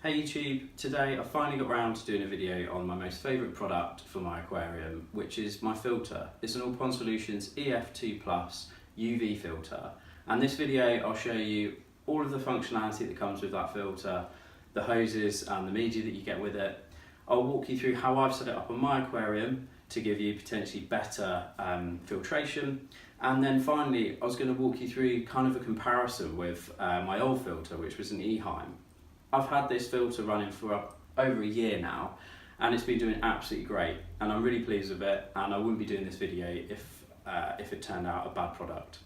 Hey YouTube, today I finally got around to doing a video on my most favourite product for my aquarium, which is my filter. It's an Pond Solutions EF2 UV filter, and this video I'll show you all of the functionality that comes with that filter, the hoses and the media that you get with it. I'll walk you through how I've set it up on my aquarium to give you potentially better filtration, and then finally I was going to walk you through kind of a comparison with my old filter, which was an Eheim. I've had this filter running for over a year now, and it's been doing absolutely great, and I'm really pleased with it, and I wouldn't be doing this video if it turned out a bad product.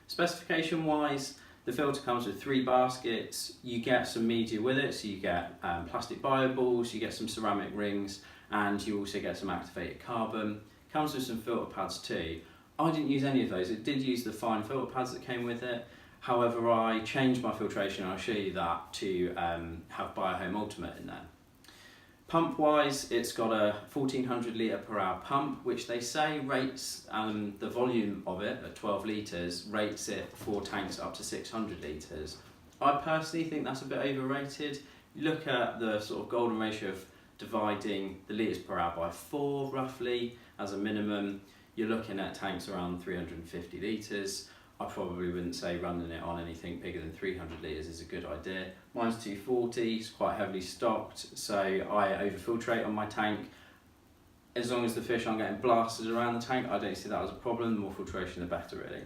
Specification wise, the filter comes with 3 baskets. You get some media with it, so you get plastic bio balls, you get some ceramic rings, and you also get some activated carbon. Comes with some filter pads too. I didn't use any of those. It did use the fine filter pads that came with it. However, I changed my filtration, and I'll show you that, to have Biohome Ultimate in there. Pump wise, it's got a 1400 litre per hour pump, which they say rates the volume of it at 12 litres, rates it for tanks up to 600 litres. I personally think that's a bit overrated. You look at the sort of golden ratio of dividing the litres per hour by 4 roughly as a minimum. You're looking at tanks around 350 litres. I probably wouldn't say running it on anything bigger than 300 litres is a good idea. Mine's 240, it's quite heavily stocked, so I overfiltrate on my tank. As long as the fish aren't getting blasted around the tank, I don't see that as a problem. The more filtration the better really.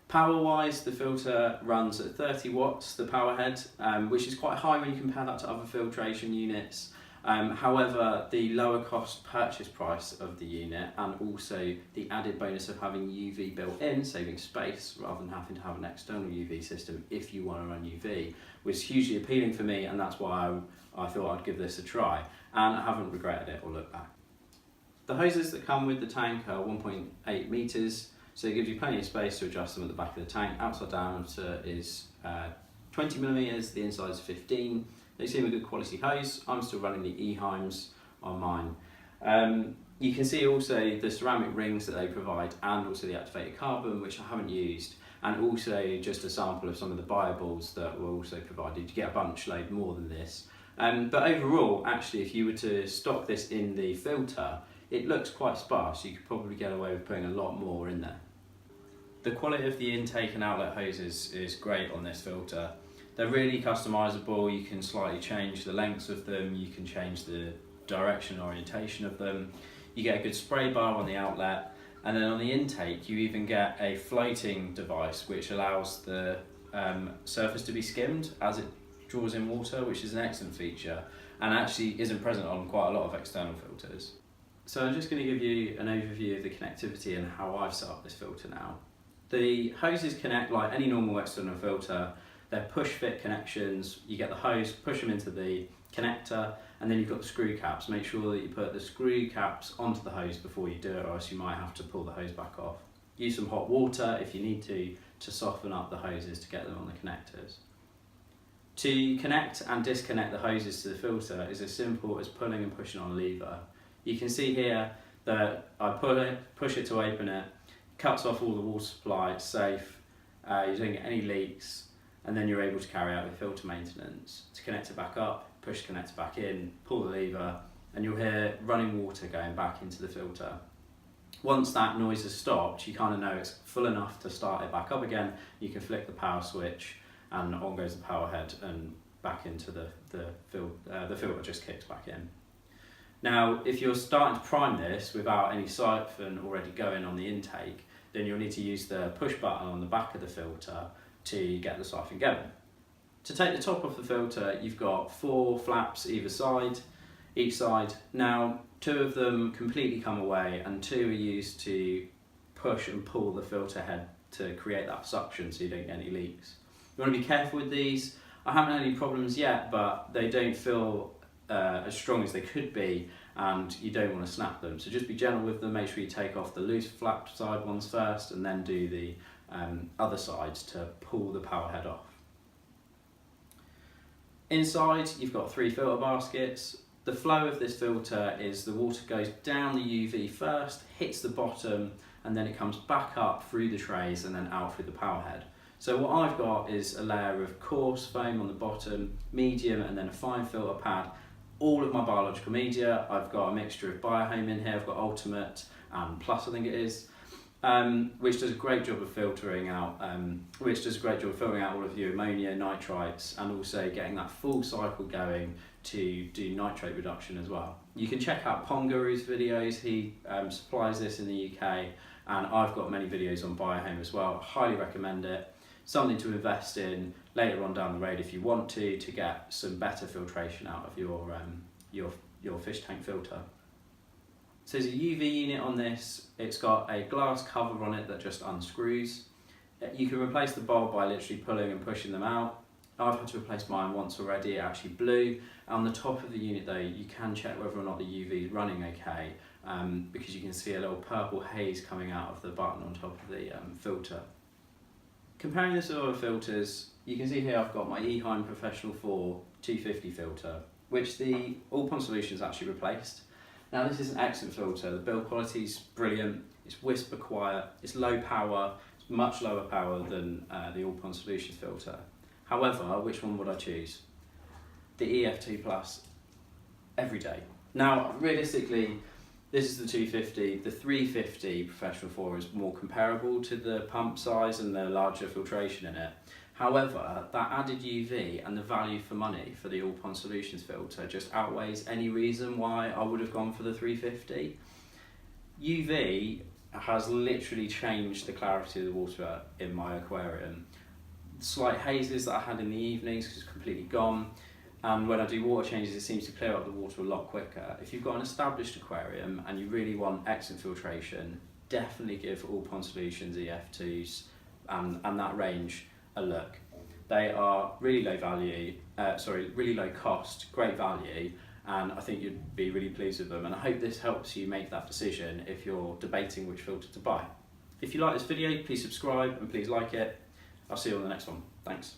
Power wise, the filter runs at 30 watts, the power head, which is quite high when you compare that to other filtration units. However, the lower cost purchase price of the unit, and also the added bonus of having UV built in, saving space rather than having to have an external UV system if you want to run UV, was hugely appealing for me, and that's why I thought I'd give this a try, and I haven't regretted it or looked back. The hoses that come with the tank are 1.8 metres, so it gives you plenty of space to adjust them at the back of the tank. Outside diameter is 20 millimetres, the inside is 15. They seem a good quality hose. I'm still running the Eheims on mine. You can see also the ceramic rings that they provide, and also the activated carbon, which I haven't used, and also just a sample of some of the bio balls that were also provided. You get a bunch load more than this. But overall, actually, if you were to stock this in the filter, it looks quite sparse. You could probably get away with putting a lot more in there. The quality of the intake and outlet hoses is great on this filter. They're really customizable. You can slightly change the lengths of them, you can change the direction and orientation of them. You get a good spray bar on the outlet, and then on the intake you even get a floating device which allows the surface to be skimmed as it draws in water, which is an excellent feature and actually isn't present on quite a lot of external filters. So I'm just going to give you an overview of the connectivity and how I've set up this filter now. The hoses connect like any normal external filter. They're push fit connections. You get the hose, push them into the connector, and then you've got the screw caps. Make sure that you put the screw caps onto the hose before you do it, or else you might have to pull the hose back off. Use some hot water if you need to soften up the hoses to get them on the connectors. To connect and disconnect the hoses to the filter is as simple as pulling and pushing on a lever. You can see here that I push it to open it, cuts off all the water supply, it's safe, you don't get any leaks, and then you're able to carry out the filter maintenance. To connect it back up, push the connector back in, pull the lever, and you'll hear running water going back into the filter. Once that noise has stopped, you kind of know it's full enough to start it back up again. You can flick the power switch, and on goes the power head, and back into the filter just kicks back in. Now, if you're starting to prime this without any siphon already going on the intake, then you'll need to use the push button on the back of the filter to get the siphon going. To take the top off the filter, you've got 4 flaps each side. Now, 2 of them completely come away, and 2 are used to push and pull the filter head to create that suction so you don't get any leaks. You want to be careful with these. I haven't had any problems yet, but they don't feel as strong as they could be, and you don't want to snap them. So just be gentle with them. Make sure you take off the loose flap side ones first, and then do the other sides to pull the power head off. Inside you've got 3 filter baskets. The flow of this filter is the water goes down the UV first, hits the bottom, and then it comes back up through the trays and then out through the power head. So what I've got is a layer of coarse foam on the bottom, medium, and then a fine filter pad. All of my biological media, I've got a mixture of Biohome in here, I've got Ultimate and Plus I think it is, which does a great job of filtering out all of your ammonia, nitrites, and also getting that full cycle going to do nitrate reduction as well. You can check out Pond Guru's videos, he supplies this in the UK, and I've got many videos on Biohome as well. Highly recommend it. Something to invest in later on down the road if you want to get some better filtration out of your fish tank filter. So there's a UV unit on this. It's got a glass cover on it that just unscrews. You can replace the bulb by literally pulling and pushing them out. I've had to replace mine once already, it actually blew. On the top of the unit though, you can check whether or not the UV is running okay, because you can see a little purple haze coming out of the button on top of the filter. Comparing this with other filters, you can see here I've got my Eheim Professional 4 250 filter, which the Pond Solutions actually replaced. Now this is an excellent filter, the build quality is brilliant, it's whisper quiet, it's low power, it's much lower power than the Pond Solutions filter. However, which one would I choose? The EF2 Plus every day. Now realistically, this is the 250, the 350 Professional 4 is more comparable to the pump size and the larger filtration in it. However, that added UV and the value for money for the Pond Solutions filter just outweighs any reason why I would have gone for the 350. UV has literally changed the clarity of the water in my aquarium. Slight hazes that I had in the evenings is completely gone. And when I do water changes, it seems to clear up the water a lot quicker. If you've got an established aquarium and you really want excellent filtration, definitely give Pond Solutions EF2s and that range a look. They are really low value, really low cost, great value, and I think you'd be really pleased with them. And I hope this helps you make that decision if you're debating which filter to buy. If you like this video, please subscribe and please like it. I'll see you on the next one. Thanks.